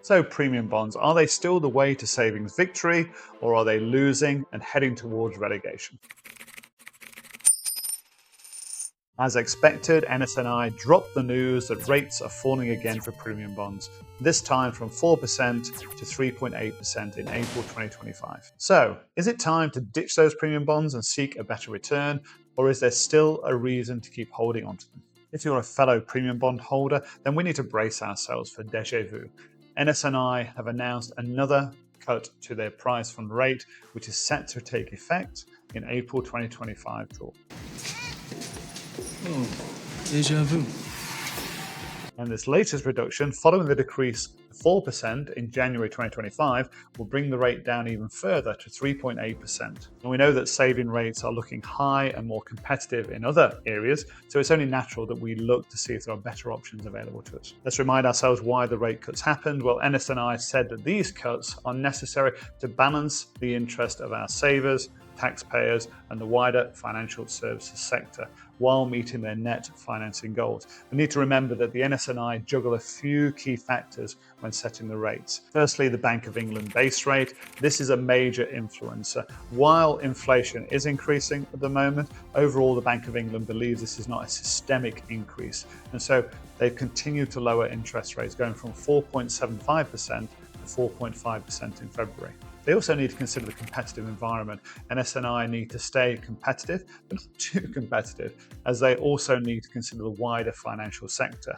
So premium bonds, are they still the way to savings victory, or are they losing and heading towards relegation? As expected, NS&I dropped the news that rates are falling again for premium bonds, this time from 4% to 3.8% in April 2025. So, is it time to ditch those premium bonds and seek a better return, or is there still a reason to keep holding onto them? If you're a fellow premium bond holder, then we need to brace ourselves for déjà vu. NS&I have announced another cut to their prize fund rate, which is set to take effect in April 2025 draw. Déjà vu. And this latest reduction, following the decrease of 4% in January 2025, will bring the rate down even further to 3.8%. And we know that saving rates are looking high and more competitive in other areas, so it's only natural that we look to see if there are better options available to us. Let's remind ourselves why the rate cuts happened. Well, NS&I said that these cuts are necessary to balance the interest of our savers, taxpayers, and the wider financial services sector while meeting their net financing goals. We need to remember that the NS&I juggle a few key factors when setting the rates. Firstly, the Bank of England base rate. This is a major influencer. While inflation is increasing at the moment, overall the Bank of England believes this is not a systemic increase. And so they've continued to lower interest rates, going from 4.75% to 4.5% in February. They also need to consider the competitive environment. NS&I need to stay competitive, but not too competitive, as they also need to consider the wider financial sector.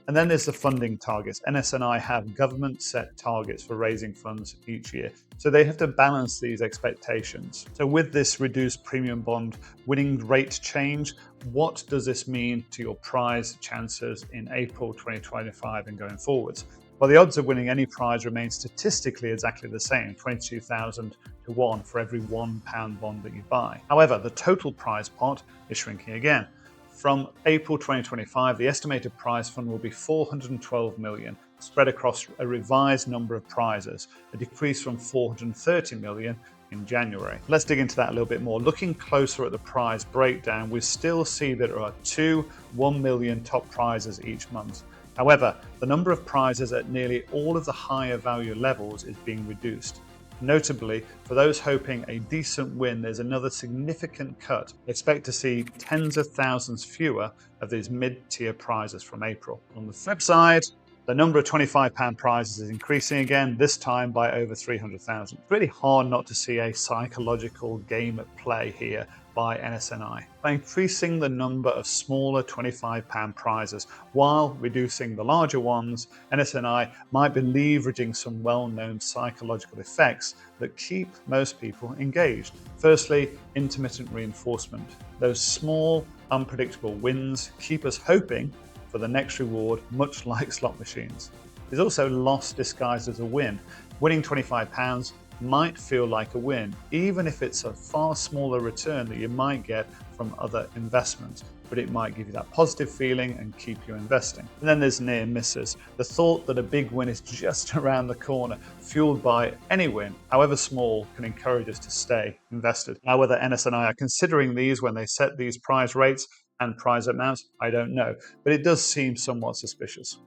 And then there's the funding targets. NS&I have government set targets for raising funds each year, so they have to balance these expectations. So with this reduced premium bond winning rate change, what does this mean to your prize chances in April 2025 and going forwards? Well, the odds of winning any prize remain statistically exactly the same, 22,000 to 1 for every £1 bond that you buy. However, the total prize pot is shrinking again. From April 2025, the estimated prize fund will be 412 million, spread across a revised number of prizes, a decrease from 430 million in January. Let's dig into that a little bit more. Looking closer at the prize breakdown, we still see that there are two 1 million top prizes each month. However, the number of prizes at nearly all of the higher value levels is being reduced. Notably, for those hoping a decent win, there's another significant cut. Expect to see tens of thousands fewer of these mid-tier prizes from April. On the flip side, the number of £25 prizes is increasing again, this time by over 300,000. It's really hard not to see a psychological game at play here by NS&I. By increasing the number of smaller £25 prizes while reducing the larger ones, NS&I might be leveraging some well-known psychological effects that keep most people engaged. Firstly, intermittent reinforcement. Those small, unpredictable wins keep us hoping for the next reward, much like slot machines. There's also loss disguised as a win. Winning £25 might feel like a win, even if it's a far smaller return that you might get from other investments, but it might give you that positive feeling and keep you investing. And then there's near misses. The thought that a big win is just around the corner, fueled by any win, however small, can encourage us to stay invested. Now, whether NS&I are considering these when they set these prize rates and prize amounts, I don't know, but it does seem somewhat suspicious.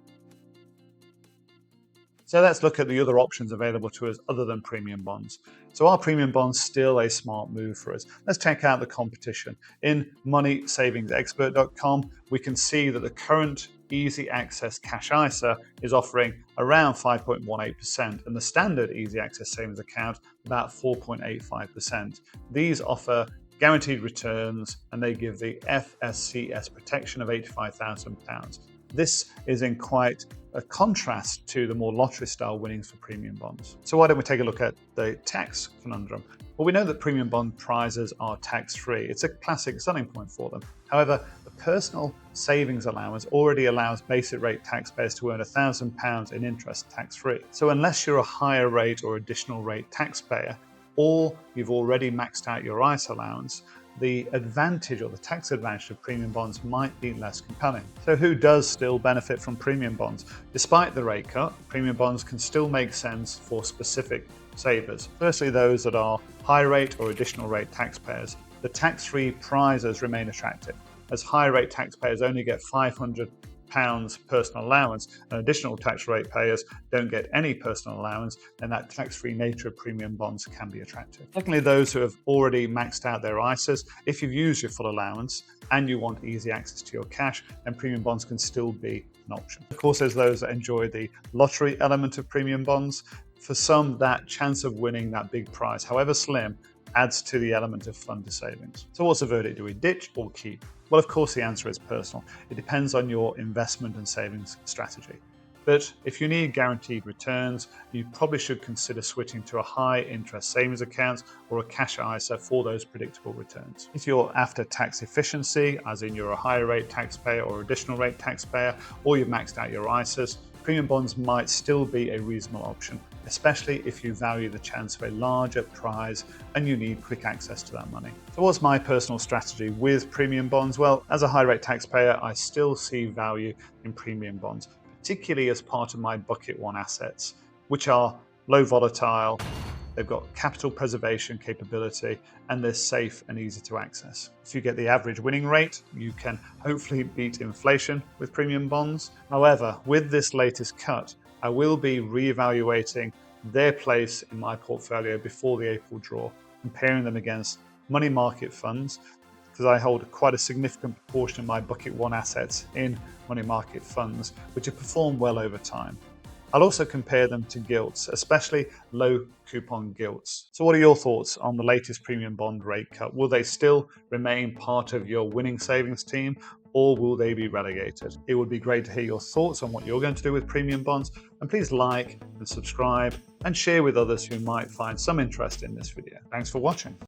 So let's look at the other options available to us other than premium bonds. So are premium bonds still a smart move for us? Let's check out the competition. In moneysavingsexpert.com, we can see that the current Easy Access Cash ISA is offering around 5.18% and the standard Easy Access Savings Account about 4.85%. These offer guaranteed returns and they give the FSCS protection of £85,000. This is in quite a contrast to the more lottery-style winnings for premium bonds. So why don't we take a look at the tax conundrum? Well, we know that premium bond prizes are tax-free. It's a classic selling point for them. However, the personal savings allowance already allows basic rate taxpayers to earn £1,000 in interest tax-free. So unless you're a higher rate or additional rate taxpayer, or you've already maxed out your ISA allowance, the advantage or the tax advantage of premium bonds might be less compelling. So who does still benefit from premium bonds? Despite the rate cut, premium bonds can still make sense for specific savers. Firstly, those that are high rate or additional rate taxpayers. The tax-free prizes remain attractive, as high rate taxpayers only get £500 personal allowance and additional tax rate payers don't get any personal allowance, then that tax-free nature of premium bonds can be attractive. Secondly, those who have already maxed out their ISAs, if you've used your full allowance and you want easy access to your cash, then premium bonds can still be an option. Of course, there's those that enjoy the lottery element of premium bonds. For some, that chance of winning that big prize, however slim, adds to the element of fund to savings. So what's the verdict? Do we ditch or keep? Well, of course, the answer is personal. It depends on your investment and savings strategy. But if you need guaranteed returns, you probably should consider switching to a high interest savings account or a cash ISA for those predictable returns. If you're after tax efficiency, as in you're a higher rate taxpayer or additional rate taxpayer, or you've maxed out your ISAs, premium bonds might still be a reasonable option, especially if you value the chance of a larger prize and you need quick access to that money. So what's my personal strategy with premium bonds? Well, as a high rate taxpayer, I still see value in premium bonds, particularly as part of my bucket one assets, which are low volatile, they've got capital preservation capability, and they're safe and easy to access. If you get the average winning rate, you can hopefully beat inflation with premium bonds. However, with this latest cut, I will be reevaluating their place in my portfolio before the April draw, comparing them against money market funds, because I hold quite a significant proportion of my bucket one assets in money market funds, which have performed well over time. I'll also compare them to gilts, especially low coupon gilts. So what are your thoughts on the latest premium bond rate cut? Will they still remain part of your winning savings team, or will they be relegated? It would be great to hear your thoughts on what you're going to do with premium bonds, and please like and subscribe and share with others who might find some interest in this video. Thanks for watching.